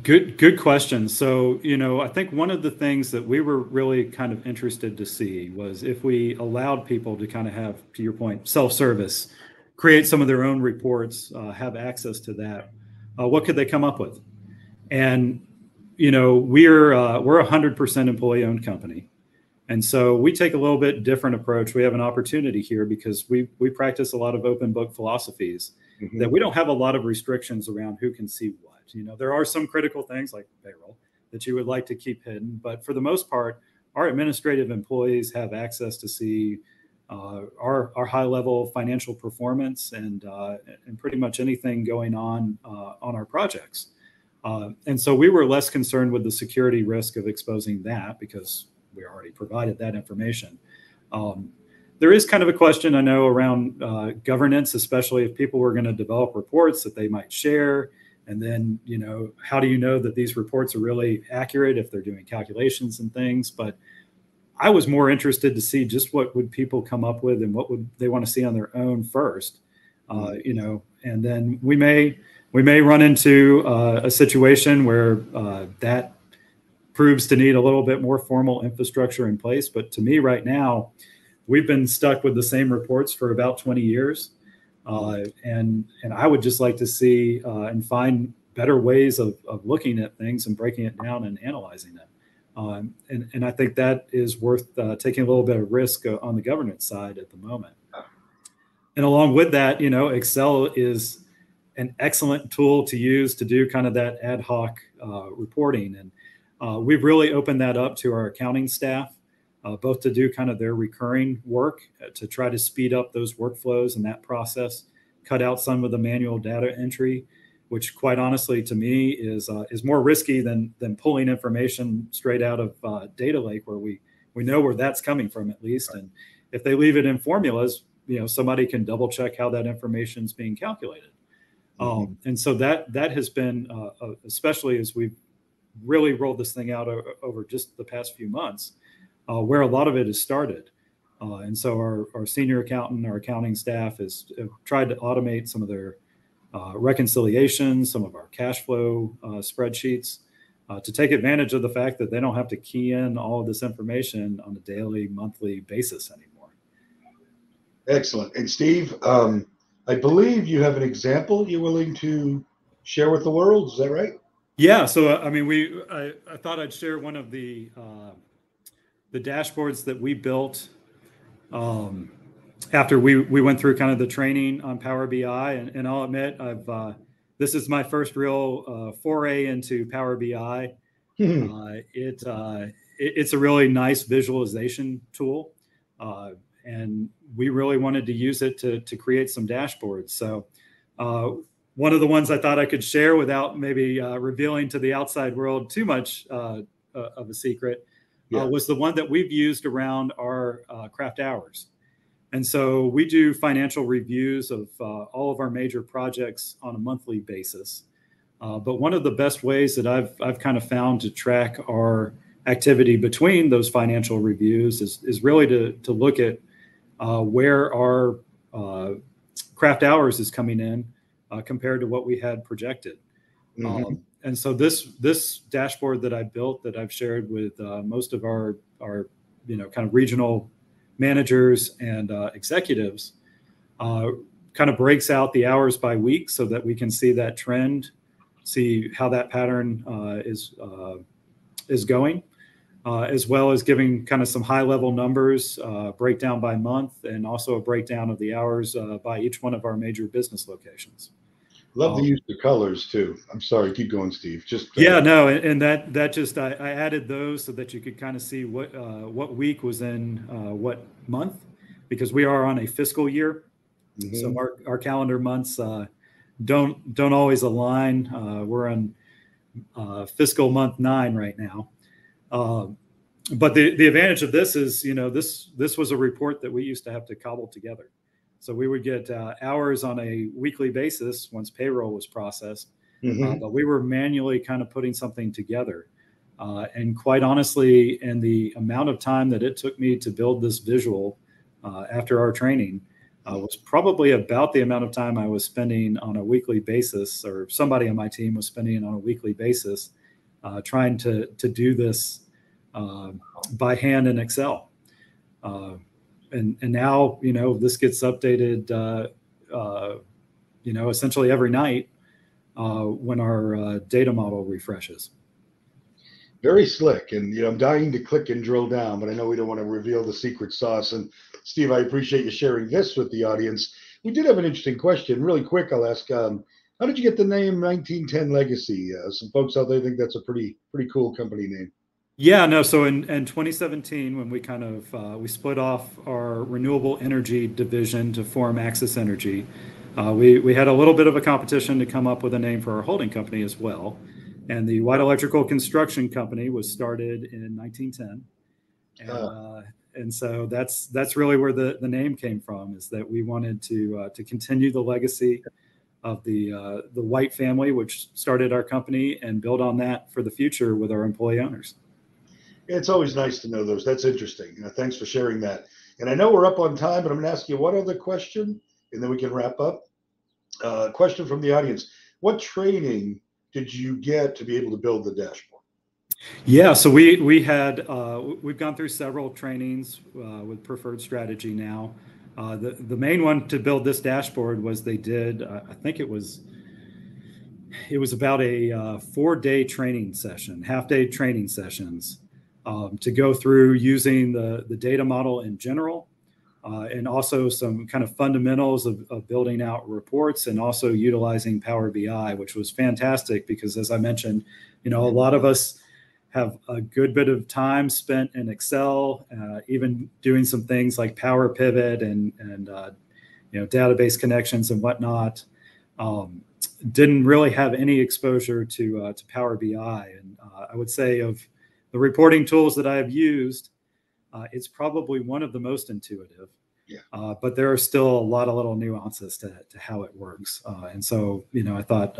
Good question. So, I think one of the things that we were really kind of interested to see was if we allowed people to kind of have, to your point, self-service, create some of their own reports, have access to that, what could they come up with? And, we're 100% employee-owned company. And so we take a little bit different approach. We have an opportunity here because we practice a lot of open book philosophies that we don't have a lot of restrictions around who can see what. There are some critical things like payroll that you would like to keep hidden, but for the most part, our administrative employees have access to see our high level financial performance and pretty much anything going on our projects. And so we were less concerned with the security risk of exposing that because we already provided that information. There is kind of a question, I know, around governance, especially if people were going to develop reports that they might share. And then, how do you know that these reports are really accurate if they're doing calculations and things? But I was more interested to see just what would people come up with and what would they want to see on their own first, and then we may run into a situation where that proves to need a little bit more formal infrastructure in place. But to me right now, we've been stuck with the same reports for about 20 years. And I would just like to see and find better ways of looking at things and breaking it down and analyzing it. And I think that is worth taking a little bit of risk on the governance side at the moment. And along with that, Excel is an excellent tool to use to do kind of that ad hoc reporting. And we've really opened that up to our accounting staff, both to do kind of their recurring work to try to speed up those workflows and that process, cut out some of the manual data entry, which quite honestly to me is more risky than pulling information straight out of data lake where we know where that's coming from at least. Right. And if they leave it in formulas, somebody can double check how that information is being calculated. And so that has been, especially as we've really rolled this thing out over just the past few months, where a lot of it has started. And so our senior accountant, our accounting staff has tried to automate some of their reconciliations, some of our cash flow spreadsheets to take advantage of the fact that they don't have to key in all of this information on a daily, monthly basis anymore. Excellent. And Steve, I believe you have an example you're willing to share with the world. Is that right? Yeah. So, I mean, I thought I'd share one of the dashboards that we built after we went through kind of the training on Power BI, and I'll admit this is my first real foray into Power BI. It's a really nice visualization tool, and we really wanted to use it to create some dashboards. So one of the ones I thought I could share without maybe revealing to the outside world too much of a secret was the one that we've used around our craft hours. And so we do financial reviews of all of our major projects on a monthly basis. But one of the best ways that I've kind of found to track our activity between those financial reviews is really to look at where our craft hours is coming in compared to what we had projected. And so this dashboard that I built, that I've shared with most of our kind of regional managers and executives, kind of breaks out the hours by week so that we can see that trend, see how that pattern is going, as well as giving kind of some high level numbers, breakdown by month, and also a breakdown of the hours by each one of our major business locations. Love the use of colors too. I'm sorry, keep going, Steve. Just yeah, no, and that just I added those so that you could kind of see what week was in what month, because we are on a fiscal year, so our calendar months don't always align. We're on fiscal month 9 right now, but the advantage of this is this was a report that we used to have to cobble together. So we would get hours on a weekly basis once payroll was processed, but we were manually kind of putting something together. And quite honestly, in the amount of time that it took me to build this visual after our training, was probably about the amount of time I was spending on a weekly basis, or somebody on my team was spending on a weekly basis, trying to do this by hand in Excel. And now, this gets updated, essentially every night when our data model refreshes. Very slick. And, I'm dying to click and drill down, but I know we don't want to reveal the secret sauce. And Steve, I appreciate you sharing this with the audience. We did have an interesting question. Really quick, I'll ask, how did you get the name 1910 Legacy? Some folks out there think that's a pretty cool company name. Yeah, no. So in 2017, when we kind of we split off our renewable energy division to form Axis Energy, we had a little bit of a competition to come up with a name for our holding company as well. And the White Electrical Construction Company was started in 1910, and so that's really where the name came from. Is that we wanted to continue the legacy of the White family, which started our company, and build on that for the future with our employee owners. It's always nice to know those. That's interesting. Thanks for sharing that. And I know we're up on time, but I'm going to ask you one other question, and then we can wrap up. Question from the audience: what training did you get to be able to build the dashboard? Yeah, so we've gone through several trainings with Preferred Strategy now. The main one to build this dashboard was they did, I think it was about a 4-day training session, half-day training sessions to go through using the data model in general, and also some kind of fundamentals of building out reports, and also utilizing Power BI, which was fantastic because, as I mentioned, a lot of us have a good bit of time spent in Excel, even doing some things like Power Pivot and database connections and whatnot. Didn't really have any exposure to Power BI, and I would say of the reporting tools that I have used, it's probably one of the most intuitive. Yeah. But there are still a lot of little nuances to how it works, and so I thought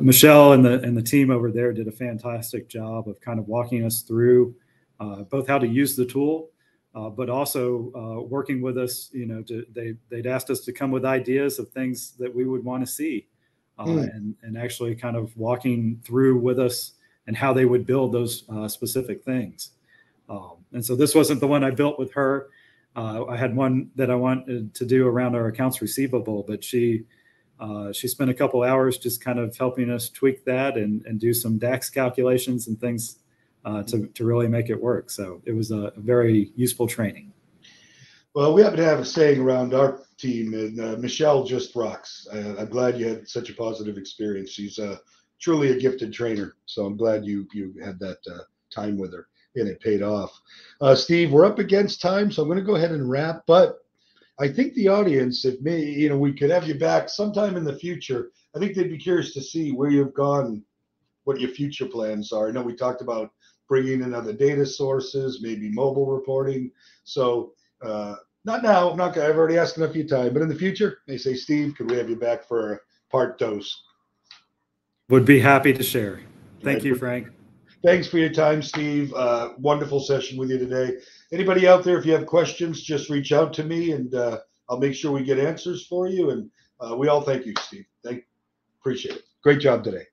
Michelle and the team over there did a fantastic job of kind of walking us through both how to use the tool, but also working with us. They'd asked us to come with ideas of things that we would want to see, and actually kind of walking through with us and how they would build those specific things. And so this wasn't the one I built with her. I had one that I wanted to do around our accounts receivable, but she spent a couple hours just kind of helping us tweak that and do some DAX calculations and things to really make it work. So it was a very useful training. Well, we happen to have a saying around our team, and Michelle just rocks. I'm glad you had such a positive experience. She's truly a gifted trainer. So I'm glad you had that time with her, and it paid off. Steve, we're up against time, so I'm going to go ahead and wrap. But I think the audience, if we could have you back sometime in the future. I think they'd be curious to see where you've gone, what your future plans are. I know we talked about bringing in other data sources, maybe mobile reporting. So not now. I've already asked enough of your time, but in the future, they say, Steve, could we have you back for a part dose? Would be happy to share. Thank you, Frank. Thanks for your time, Steve. Wonderful session with you today. Anybody out there, if you have questions, just reach out to me, and I'll make sure we get answers for you. And we all thank you, Steve. Appreciate it. Great job today.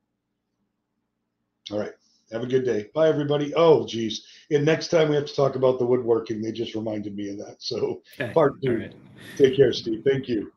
All right. Have a good day. Bye, everybody. Oh, geez. And next time we have to talk about the woodworking. They just reminded me of that. So part 2. Right. Take care, Steve. Thank you.